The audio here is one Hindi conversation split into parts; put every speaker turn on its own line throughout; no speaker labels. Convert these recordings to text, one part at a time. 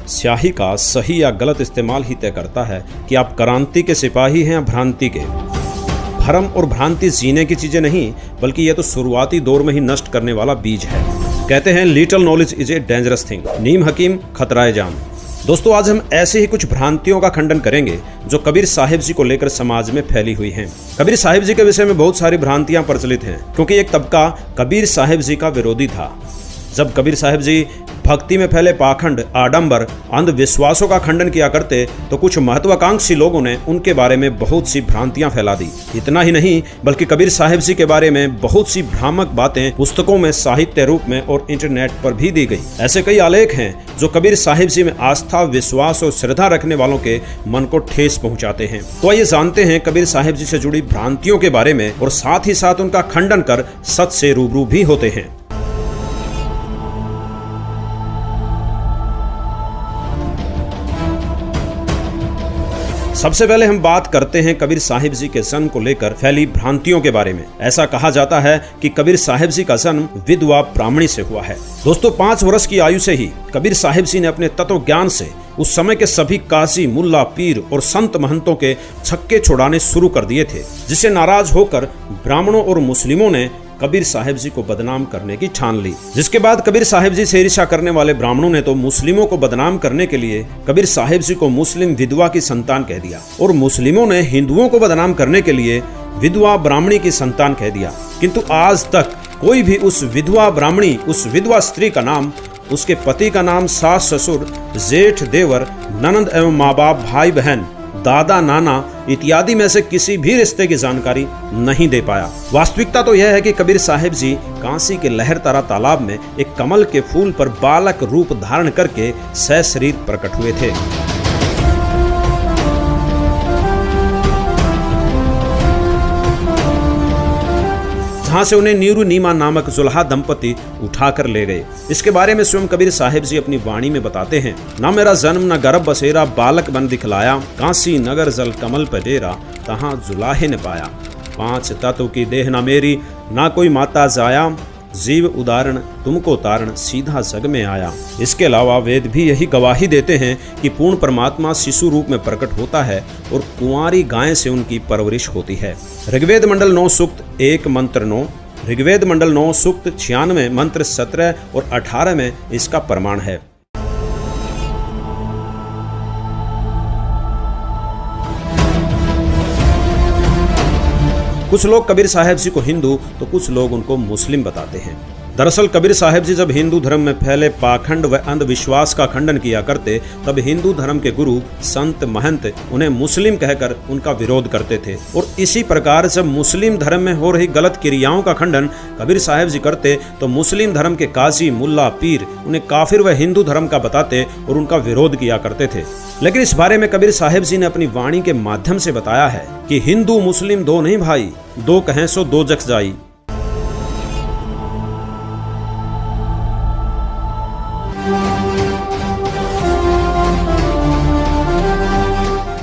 स्याही का सही या गलत इस्तेमाल ही तय करता है कि आप क्रांति के सिपाही हैं या भ्रांति के। भ्रम और भ्रांति जीने की चीजें नहीं, बल्कि यह तो शुरुआती दौर में ही नष्ट करने वाला बीज है। कहते हैं little knowledge is a dangerous thing. नीम हकीम खतराए जान। दोस्तों, आज हम ऐसे ही कुछ भ्रांतियों का खंडन करेंगे जो कबीर साहिब जी को लेकर समाज में फैली हुई हैं। कबीर साहिब जी के विषय में बहुत सारी भ्रांतियां प्रचलित हैं, क्योंकि एक तबका कबीर साहिब जी का विरोधी था। जब कबीर साहिब जी भक्ति में फैले पाखंड, आडंबर, अंधविश्वासों का खंडन किया करते तो कुछ महत्वाकांक्षी लोगों ने उनके बारे में बहुत सी भ्रांतियां फैला दी। इतना ही नहीं, बल्कि कबीर साहिब जी के बारे में बहुत सी भ्रामक बातें पुस्तकों में, साहित्य रूप में और इंटरनेट पर भी दी गई। ऐसे कई आलेख हैं जो कबीर साहिब जी में आस्था, विश्वास और श्रद्धा रखने वालों के मन को ठेस पहुंचाते हैं। तो आइए जानते हैं कबीर साहिब जी से जुड़ी भ्रांतियों के बारे में और साथ ही साथ उनका खंडन कर सच से रूबरू भी होते हैं। सबसे पहले हम बात करते हैं कबीर साहिब जी के जन्म को लेकर फैली भ्रांतियों के बारे में। ऐसा कहा जाता है कि कबीर साहिब जी का जन्म विधवा ब्राह्मणी से हुआ है। दोस्तों, 5 वर्ष की आयु से ही कबीर साहिब जी ने अपने तत्व ज्ञान से उस समय के सभी काजी, मुल्ला, पीर और संत महंतों के छक्के छुड़ाने शुरू कर दिए थे, जिससे नाराज होकर ब्राह्मणों और मुस्लिमों ने कबीर साहिब जी को बदनाम करने की ठान ली। जिसके बाद कबीर साहिब जी से ईर्ष्या करने वाले ब्राह्मणों ने तो मुस्लिमों को बदनाम करने के लिए कबीर साहिब जी को मुस्लिम विधवा की संतान कह दिया, और मुस्लिमों ने हिंदुओं को बदनाम करने के लिए विधवा ब्राह्मणी की संतान कह दिया। किंतु आज तक कोई भी उस विधवा ब्राह्मणी, उस विधवा स्त्री का नाम, उसके पति का नाम, सास ससुर, जेठ देवर, ननंद एवं माँ बाप, भाई बहन, दादा नाना इत्यादि में से किसी भी रिश्ते की जानकारी नहीं दे पाया। वास्तविकता तो यह है कि कबीर साहिब जी काशी के लहरतारा तालाब में एक कमल के फूल पर बालक रूप धारण करके सशरीर प्रकट हुए थे। जहां से उन्हें नीरू नीमा नामक जुल्हा दंपति उठाकर ले गए। इसके बारे में स्वयं कबीर साहिब जी अपनी वाणी में बताते हैं। ना मेरा जन्म न गर्भ बसेरा, बालक बन दिखलाया, काशी नगर जल कमल पर डेरा, तहां जुलाहे ने पाया। 5 तत्व की देह न मेरी, ना कोई माता जाया, जीव उदाहरण तुमको तारण, सीधा जग में आया। इसके अलावा वेद भी यही गवाही देते हैं कि पूर्ण परमात्मा शिशु रूप में प्रकट होता है और कुंवारी गाय से उनकी परवरिश होती है। ऋग्वेद मंडल 9 सूक्त 1 मंत्र 9, ऋग्वेद मंडल 9 सूक्त 96 मंत्र 17 और 18 में इसका प्रमाण है। कुछ लोग कबीर साहिब जी को हिंदू तो कुछ लोग उनको मुस्लिम बताते हैं। दरअसल कबीर साहिब जी जब हिंदू धर्म में फैले पाखंड व अंधविश्वास का खंडन किया करते, तब हिंदू धर्म के गुरु, संत, महंत उन्हें मुस्लिम कहकर उनका विरोध करते थे। और इसी प्रकार जब मुस्लिम धर्म में हो रही गलत क्रियाओं का खंडन कबीर साहिब जी करते, तो मुस्लिम धर्म के काजी, मुल्ला, पीर उन्हें काफिर व हिंदू धर्म का बताते और उनका विरोध किया करते थे। लेकिन इस बारे में कबीर साहिब जी ने अपनी वाणी के माध्यम से बताया है कि हिंदू मुस्लिम दो नहीं भाई, दो कहें सो दो जख जाई।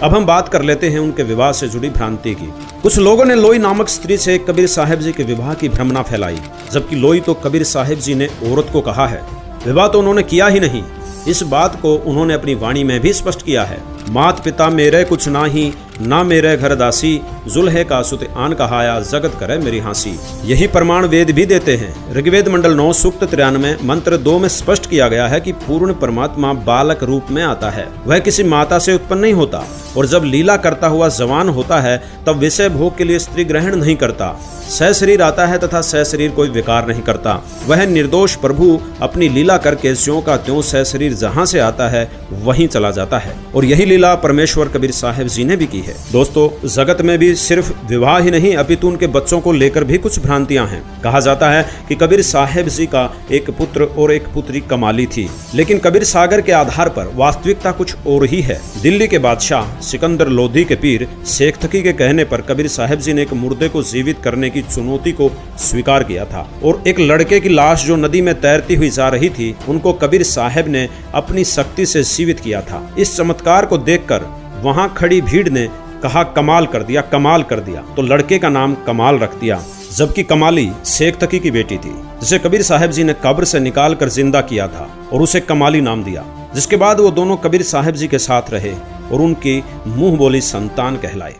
अब हम बात कर लेते हैं उनके विवाह से जुड़ी भ्रांति की। कुछ लोगों ने लोई नामक स्त्री से कबीर साहिब जी के विवाह की भ्रमना फैलाई, जबकि लोई तो कबीर साहिब जी ने औरत को कहा है। विवाह तो उन्होंने किया ही नहीं। इस बात को उन्होंने अपनी वाणी में भी स्पष्ट किया है। मात पिता मेरे कुछ नाही, ना मेरे घर दासी, जुल्हे का सुत आन कहाया, जगत करे मेरी हांसी। यही प्रमाण वेद भी देते हैं। ऋग्वेद मंडल 9 सूक्त 93 मंत्र 2 में स्पष्ट किया गया है कि पूर्ण परमात्मा बालक रूप में आता है। वह किसी माता से उत्पन्न नहीं होता, और जब लीला करता हुआ जवान होता है तब विषय भोग के लिए स्त्री ग्रहण नहीं करता। सशरीर आता है तथा सशरीर कोई विकार नहीं करता। वह निर्दोष प्रभु अपनी लीला करके ज्यों का त्यों सशरीर जहां से आता है वहीं चला जाता है। और यही लीला परमेश्वर कबीर साहिब जी ने भी की है। दोस्तों, जगत में भी सिर्फ विवाह ही नहीं अपितु उनके बच्चों को लेकर भी कुछ भ्रांतियां हैं। कहा जाता है कि कबीर साहिब जी का एक पुत्र और एक पुत्री कमाली थी, लेकिन कबीर सागर के आधार पर वास्तविकता कुछ और ही है। दिल्ली के बादशाह सिकंदर लोधी के पीर शेख तकी के कहने पर कबीर साहिब जी ने एक मुर्दे को जीवित करने की चुनौती को स्वीकार किया था, और एक लड़के की लाश जो नदी में तैरती हुई जा रही थी उनको कबीर साहिब ने अपनी शक्ति से जीवित किया था। इस चमत्कार को देखकर वहां खड़ी भीड़ ने कहा, कमाल कर दिया, कमाल कर दिया। तो लड़के का नाम कमाल रख दिया, जबकि कमाली शेख तकी की बेटी थी, जिसे कबीर साहिब जी ने कब्र से निकाल कर जिंदा किया था और उसे कमाली नाम दिया। जिसके बाद वो दोनों कबीर साहब जी के साथ रहे और उनकी मुंह बोली संतान कहलाए।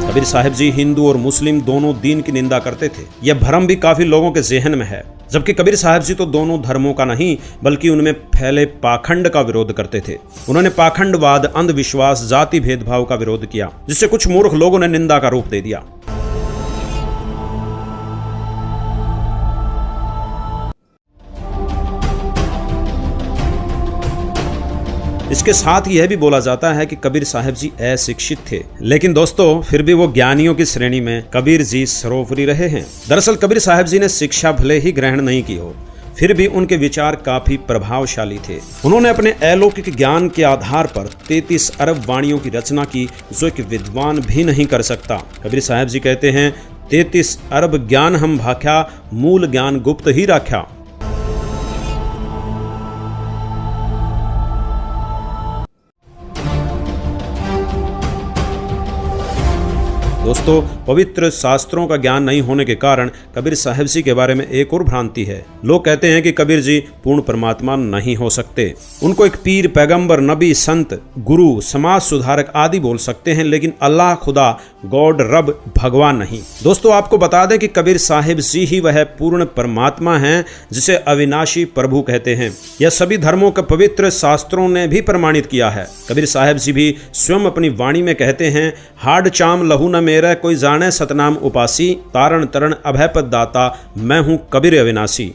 कबीर साहब जी हिंदू और मुस्लिम दोनों दीन की निंदा करते थे। यह भ्रम भी काफी लोगों के ज़हन में है, जबकि कबीर साहब जी तो दोनों धर्मों का नहीं बल्कि उनमें फैले पाखंड का विरोध करते थे। उन्होंने पाखंडवाद, अंधविश्वास, जाति भेदभाव का विरोध किया, जिससे कुछ मूर्ख लोगों ने निंदा का रूप दे दिया। इसके साथ यह भी बोला जाता है कि कबीर साहब जी अशिक्षित थे, लेकिन दोस्तों फिर भी वो ज्ञानियों की श्रेणी में कबीर जी सर्वोपरि रहे हैं। दरअसल कबीर साहब जी ने शिक्षा भले ही ग्रहण नहीं की हो, फिर भी उनके विचार काफी प्रभावशाली थे। उन्होंने अपने अलौकिक ज्ञान के आधार पर 33 अरब वाणियों की रचना की, जो एक विद्वान भी नहीं कर सकता। कबीर साहब जी कहते हैं, 33 अरब ज्ञान हम भाख्या, मूल ज्ञान गुप्त ही राख्या। दोस्तों पवित्र शास्त्रों का ज्ञान नहीं होने के कारण कबीर साहब जी के बारे में एक और भ्रांति है। लोग कहते हैं कि कबीर जी पूर्ण परमात्मा नहीं हो सकते। उनको एक पीर, पैगंबर, नबी, संत, गुरु, समाज सुधारक आदि बोल सकते हैं, लेकिन अल्लाह, खुदा, गॉड, रब, भगवान नहीं। दोस्तों आपको बता दें कि कबीर साहिब जी ही वह पूर्ण परमात्मा हैं जिसे अविनाशी प्रभु कहते हैं। यह सभी धर्मों के पवित्र शास्त्रों ने भी प्रमाणित किया है। कबीर साहब जी भी स्वयं अपनी वाणी में कहते हैं, हाड चाम लहू न मेरा कोई जाने सतनाम उपासी, तारण तरण अभय पद दाता, मैं हूं कबीर अविनाशी।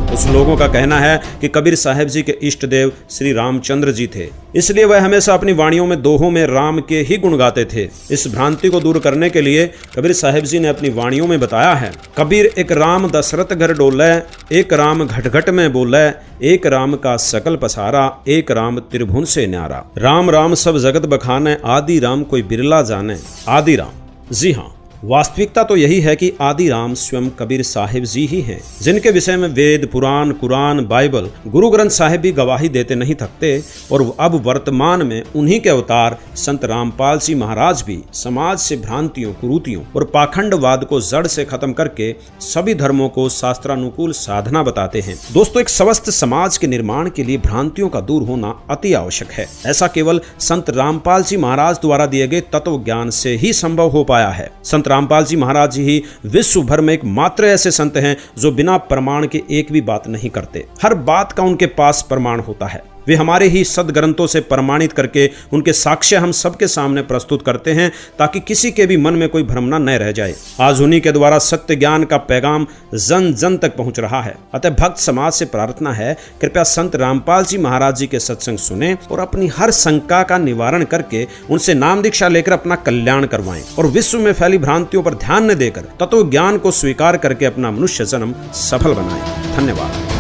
कुछ लोगों का कहना है कि कबीर साहब जी के इष्ट देव श्री रामचंद्र जी थे, इसलिए वह हमेशा अपनी वाणियों में दोहों में राम के ही गुण गाते थे। इस भ्रांति को दूर करने के लिए कबीर साहब जी ने अपनी वाणियों में बताया है, कबीर एक राम दशरथ घर डोले, एक राम घट घट में बोले, एक राम का सकल पसारा, एक राम त्रिभुवन से न्यारा। राम राम सब जगत बखाने, आदि राम कोई बिरला जाने। आदि राम, जी हाँ, वास्तविकता तो यही है कि आदि राम स्वयं कबीर साहिब जी ही हैं, जिनके विषय में वेद, पुराण, कुरान, बाइबल, गुरु ग्रंथ साहिब भी गवाही देते नहीं थकते। और अब वर्तमान में उन्हीं के अवतार संत रामपाल जी महाराज भी समाज से भ्रांतियों, कुरीतियों और पाखंडवाद को जड़ से खत्म करके सभी धर्मों को शास्त्रानुकूल साधना बताते हैं। दोस्तों एक स्वस्थ समाज के निर्माण के लिए भ्रांतियों का दूर होना अति आवश्यक है। ऐसा केवल संत रामपाल जी महाराज द्वारा दिए गए तत्व ज्ञान से ही संभव हो पाया है। संत रामपाल जी महाराज जी ही विश्व भर में एकमात्र ऐसे संत हैं जो बिना प्रमाण के एक भी बात नहीं करते। हर बात का उनके पास प्रमाण होता है। वे हमारे ही सदग्रंथों से प्रमाणित करके उनके साक्ष्य हम सबके सामने प्रस्तुत करते हैं, ताकि किसी के भी मन में कोई भ्रमना न रह जाए। आज उन्हीं के द्वारा सत्य ज्ञान का पैगाम जन जन तक पहुंच रहा है। अतः भक्त समाज से प्रार्थना है, कृपया संत रामपाल जी महाराज जी के सत्संग सुने और अपनी हर शंका का निवारण करके उनसे नाम दीक्षा लेकर अपना कल्याण करवाएं और विश्व में फैली भ्रांतियों पर ध्यान न देकर तत्व ज्ञान को स्वीकार करके अपना मनुष्य जन्म सफल बनाएं। धन्यवाद।